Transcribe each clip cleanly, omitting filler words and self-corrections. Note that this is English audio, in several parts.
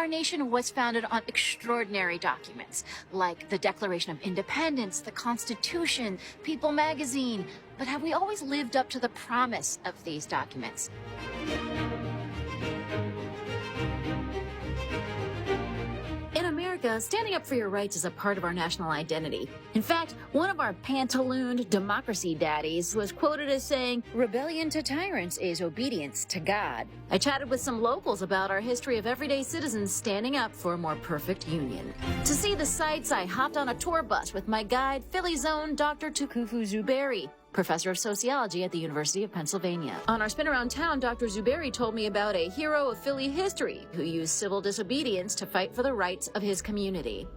Our nation was founded on extraordinary documents, like the Declaration of Independence, the Constitution, People magazine. But have we always lived up to the promise of these documents? In America, standing up for your rights is a part of our national identity. In fact, one of our pantalooned democracy daddies was quoted as saying, "Rebellion to tyrants is obedience to God." I chatted with some locals about our history of everyday citizens standing up for a more perfect union. To see the sights, I hopped on a tour bus with my guide, Philly's own Dr. Tukufu Zuberi, professor of sociology at the University of Pennsylvania. On our spin around town, Dr. Zuberi told me about a hero of Philly history who used civil disobedience to fight for the rights of his community.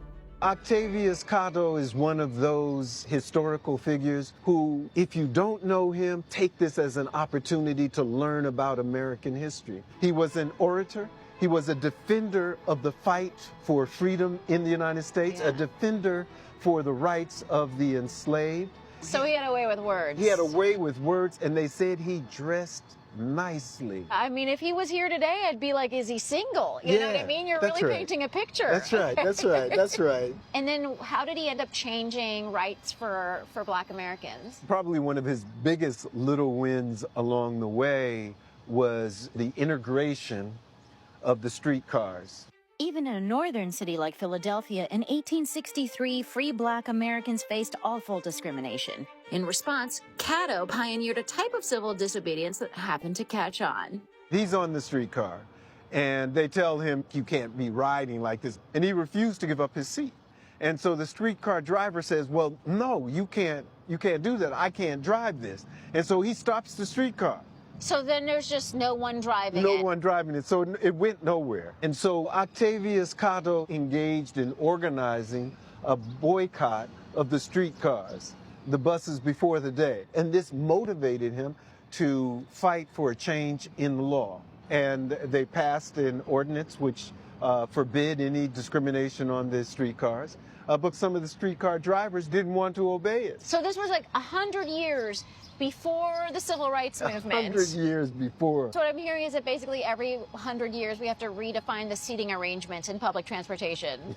Octavius Catto is one of those historical figures who, if you don't know him, take this as an opportunity to learn about American history. He was an orator. He was a defender of the fight for freedom in the United States, a defender for the rights of the enslaved. So he had a way with words. He had a way with words, and they said he dressed nicely. I mean, if he was here today, I'd be like, is he single? You know what I mean? You're that's really right. painting a picture. That's right, that's right, that's right. And then how did he end up changing rights for Black Americans? Probably one of his biggest little wins along the way was the integration of the streetcars. Even in a northern city like Philadelphia, in 1863, free Black Americans faced awful discrimination. In response, Catto pioneered a type of civil disobedience that happened to catch on. He's on the streetcar, and they tell him, "You can't be riding like this." And he refused to give up his seat. And so the streetcar driver says, "Well, no, you can't do that. I can't drive this." And so he stops the streetcar. So then there's just no one driving it. No one driving it, so it went nowhere. And so Octavius Catto engaged in organizing a boycott of the streetcars, the buses before the day. And this motivated him to fight for a change in the law. And they passed an ordinance which forbid any discrimination on the streetcars. But some of the streetcar drivers didn't want to obey it. So this was like 100 years before the civil rights movement. 100 years before. So what I'm hearing is that basically every 100 years we have to redefine the seating arrangements in public transportation.